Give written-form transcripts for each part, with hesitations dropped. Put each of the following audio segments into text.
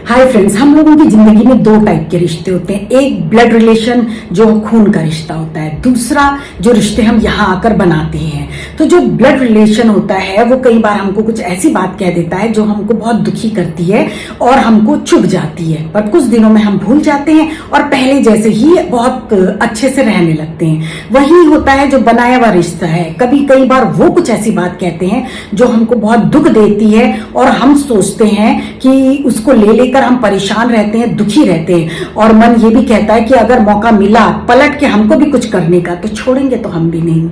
Hi friends, हम लोगों की जिंदगी में दो टाइप के रिश्ते होते हैं। एक ब्लड रिलेशन जो खून का रिश्ता होता है, दूसरा जो रिश्ते हम यहाँ आकर बनाते हैं। तो जो ब्लड रिलेशन होता है वो कई बार हमको कुछ ऐसी बात कह देता है जो हमको बहुत दुखी करती है और हमको चुभ जाती है, पर कुछ दिनों में हम भूल जाते हैं और पहले जैसे ही बहुत अच्छे से रहने लगते हैं। वही होता है जो बनाया हुआ रिश्ता है। कई बार वो कुछ ऐसी बात कहते हैं जो हमको बहुत दुख देती है और हम सोचते हैं कि उसको ले लेकर हम परेशान रहते हैं, दुखी रहते हैं, और मन ये भी कहता है कि अगर मौका मिला पलट के हमको भी कुछ करने का तो छोड़ेंगे तो हम भी नहीं।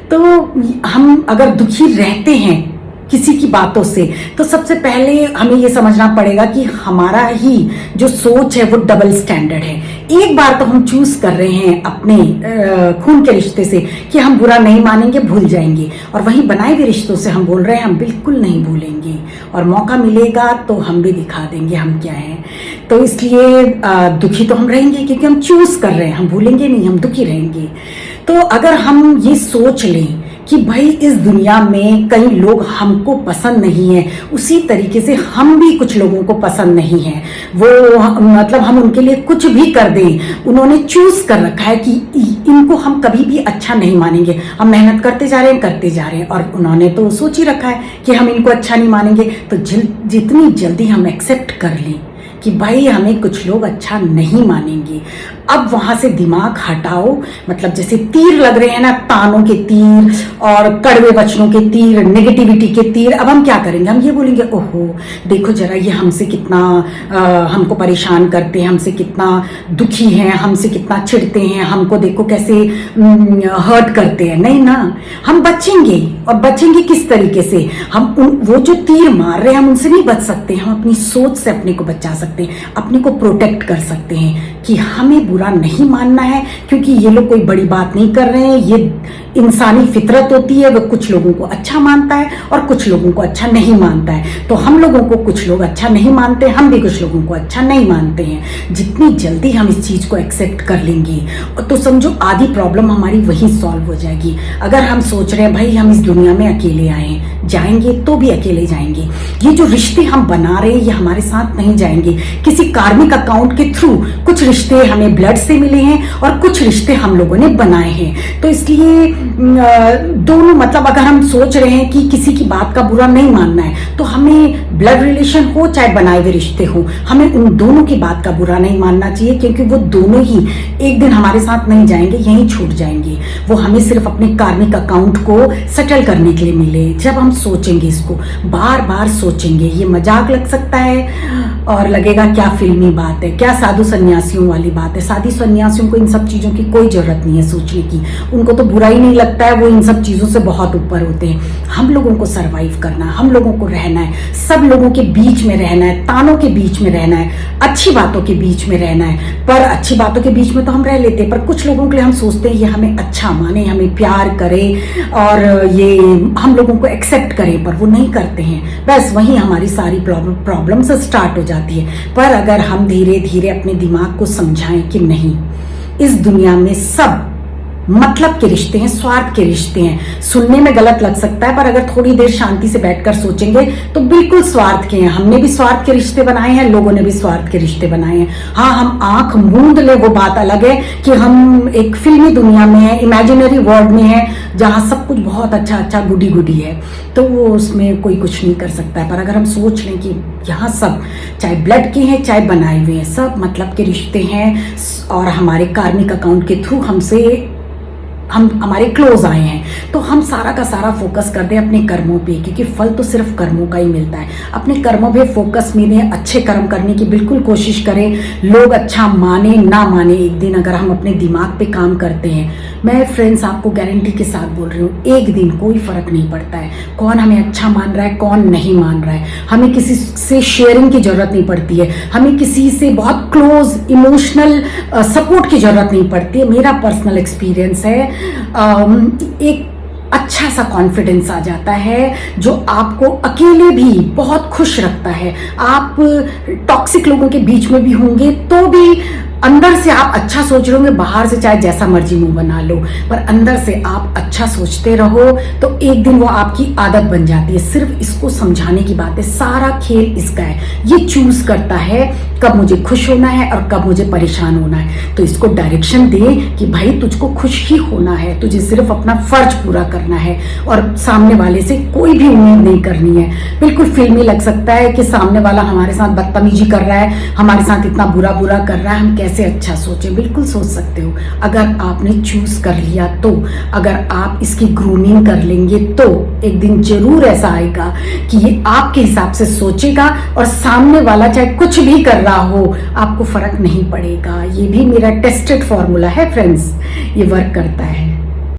तो हम अगर दुखी रहते हैं किसी की बातों से तो सबसे पहले हमें ये समझना पड़ेगा कि हमारा ही जो सोच है वो डबल स्टैंडर्ड है। एक बार तो हम चूज कर रहे हैं अपने खून के रिश्ते से कि हम बुरा नहीं मानेंगे, भूल जाएंगे, और वहीं बनाए हुए रिश्तों से हम बोल रहे हैं हम बिल्कुल नहीं भूलेंगे और मौका मिलेगा तो हम भी दिखा देंगे हम क्या हैं। तो इसलिए दुखी तो हम रहेंगे क्योंकि हम चूज कर रहे हैं, हम भूलेंगे नहीं, हम दुखी रहेंगे। तो अगर हम ये सोच लें कि भाई इस दुनिया में कई लोग हमको पसंद नहीं है, उसी तरीके से हम भी कुछ लोगों को पसंद नहीं है, वो मतलब हम उनके लिए कुछ भी कर दें, उन्होंने चूज कर रखा है कि इनको हम कभी भी अच्छा नहीं मानेंगे, हम मेहनत करते जा रहे हैं और उन्होंने तो सोच ही रखा है कि हम इनको अच्छा नहीं मानेंगे। तो जितनी जल्दी हम एक्सेप्ट कर लें कि भाई हमें कुछ लोग अच्छा नहीं मानेंगे, अब वहां से दिमाग हटाओ। मतलब जैसे तीर लग रहे हैं ना, तानों के तीर और कड़वे वचनों के तीर, नेगेटिविटी के तीर, अब हम क्या करेंगे? हम ये बोलेंगे ओहो देखो जरा ये हमसे कितना हमको परेशान करते हैं, हमसे कितना दुखी हैं, हमसे कितना चिढ़ते हैं, हमको देखो कैसे हर्ट करते हैं। नहीं ना, हम बचेंगे, और बचेंगे किस तरीके से? हम वो जो तीर मार रहे हैं हम उनसे नहीं बच सकते, हम अपनी सोच से अपने को बचा सकते हैं, अपने को प्रोटेक्ट कर सकते हैं कि हमें बुरा नहीं मानना है, क्योंकि ये लोग कोई बड़ी बात नहीं कर रहे हैं, ये इंसानी फितरत होती है, वो कुछ लोगों को अच्छा मानता है और कुछ लोगों को अच्छा नहीं मानता है। तो हम लोगों को कुछ लोग अच्छा नहीं मानते, हम भी कुछ लोगों को अच्छा नहीं मानते हैं। जितनी जल्दी हम इस चीज को एक्सेप्ट कर लेंगे तो समझो आधी प्रॉब्लम हमारी वहीं सॉल्व हो जाएगी। अगर हम सोच रहे हैं भाई हम इस दुनिया में अकेले आए हैं, जाएंगे तो भी अकेले जाएंगे, ये जो रिश्ते हम बना रहे हैं ये हमारे साथ नहीं जाएंगे। किसी कार्मिक अकाउंट के थ्रू कुछ रिश्ते हमें ब्लड से मिले हैं और कुछ रिश्ते हम लोगों ने बनाए हैं। तो इसलिए दोनों, मतलब अगर हम सोच रहे हैं कि किसी की बात का बुरा नहीं मानना है तो हमें ब्लड रिलेशन हो चाहे बनाए हुए रिश्ते हो, हमें उन दोनों की बात का बुरा नहीं मानना चाहिए, क्योंकि वो दोनों ही एक दिन हमारे साथ नहीं जाएंगे, यहीं छूट जाएंगे। वो हमें सिर्फ अपने कार्मिक अकाउंट को सेटल करने के लिए मिले। जब हम सोचेंगे, इसको बार बार सोचेंगे, ये मजाक लग सकता है और लगेगा क्या फिल्मी बात है, क्या साधु सन्यासियों वाली बात है। साधु सन्यासियों को इन सब चीजों की कोई जरूरत नहीं है सोचने की, उनको तो बुरा ही नहीं लगता है, वो इन सब चीजों से बहुत ऊपर होते हैं। हम लोगों को सरवाइव करना, हम लोगों को रहना है, सब लोगों के बीच में रहना है, तानों के बीच में रहना है, अच्छी बातों के बीच में रहना है। पर अच्छी बातों के बीच में तो हम रह लेते हैं, पर कुछ लोगों के लिए हम सोचते हैं ये हमें अच्छा माने, हमें प्यार करे और ये हम लोगों को एक्सेप्ट करे, पर वो नहीं करते हैं। बस वहीं हमारी सारी प्रॉब्लम से स्टार्ट हो जाती है। पर अगर हम धीरे धीरे अपने दिमाग को समझाएं कि नहीं, इस दुनिया में सब मतलब के रिश्ते हैं, स्वार्थ के रिश्ते हैं। सुनने में गलत लग सकता है, पर अगर थोड़ी देर शांति से बैठकर सोचेंगे तो बिल्कुल स्वार्थ के हैं। हमने भी स्वार्थ के रिश्ते बनाए हैं, लोगों ने भी स्वार्थ के रिश्ते बनाए हैं। हाँ, हम आंख मूंद ले वो बात अलग है कि हम एक फिल्मी दुनिया में है, इमेजिनरी वर्ल्ड में है, जहां सब कुछ बहुत अच्छा अच्छा गुडी गुडी है, तो वो उसमें कोई कुछ नहीं कर सकता है। पर अगर हम सोच लें कि यहाँ सब चाहे ब्लड के हैं चाहे बनाए हुए हैं, सब मतलब के रिश्ते हैं और हमारे कार्मिक अकाउंट के थ्रू हम हमारे क्लोज आए हैं, तो हम सारा का सारा फोकस कर दें अपने कर्मों पे, क्योंकि फल तो सिर्फ कर्मों का ही मिलता है। अपने कर्मों पे फोकस मिले, अच्छे कर्म करने की बिल्कुल कोशिश करें। लोग अच्छा माने ना माने, एक दिन अगर हम अपने दिमाग पे काम करते हैं, मैं फ्रेंड्स आपको गारंटी के साथ बोल रही हूँ, एक दिन कोई फर्क नहीं पड़ता है कौन हमें अच्छा मान रहा है कौन नहीं मान रहा है। हमें किसी से शेयरिंग की जरूरत नहीं पड़ती है, हमें किसी से बहुत क्लोज इमोशनल सपोर्ट की जरूरत नहीं पड़ती है। मेरा पर्सनल एक्सपीरियंस है, एक अच्छा सा कॉन्फिडेंस आ जाता है जो आपको अकेले भी बहुत खुश रखता है। आप टॉक्सिक लोगों के बीच में भी होंगे तो भी अंदर से आप अच्छा सोच रहे होंगे, बाहर से चाहे जैसा मर्जी मुंह बना लो, पर अंदर से आप अच्छा सोचते रहो तो एक दिन वो आपकी आदत बन जाती है। सिर्फ इसको समझाने की बात है, सारा खेल इसका है। ये चूज करता है कब मुझे खुश होना है और कब मुझे परेशान होना है। तो इसको डायरेक्शन दे कि भाई तुझको खुश ही होना है, तुझे सिर्फ अपना फर्ज पूरा करना है और सामने वाले से कोई भी उम्मीद नहीं करनी है। बिल्कुल फिल्मी लग सकता है कि सामने वाला हमारे साथ बदतमीजी कर रहा है, हमारे साथ इतना बुरा बुरा कर रहा है, हम कैसे अच्छा सोचे। बिल्कुल सोच सकते हो अगर आपने चूज कर लिया तो। अगर आप इसकी ग्रूमिंग कर लेंगे तो एक दिन जरूर ऐसा आएगा कि ये आपके हिसाब से सोचेगा और सामने वाला चाहे कुछ भी कर रहा हो आपको फर्क नहीं पड़ेगा। ये भी मेरा टेस्टेड फॉर्मूला है फ्रेंड्स, ये वर्क करता है।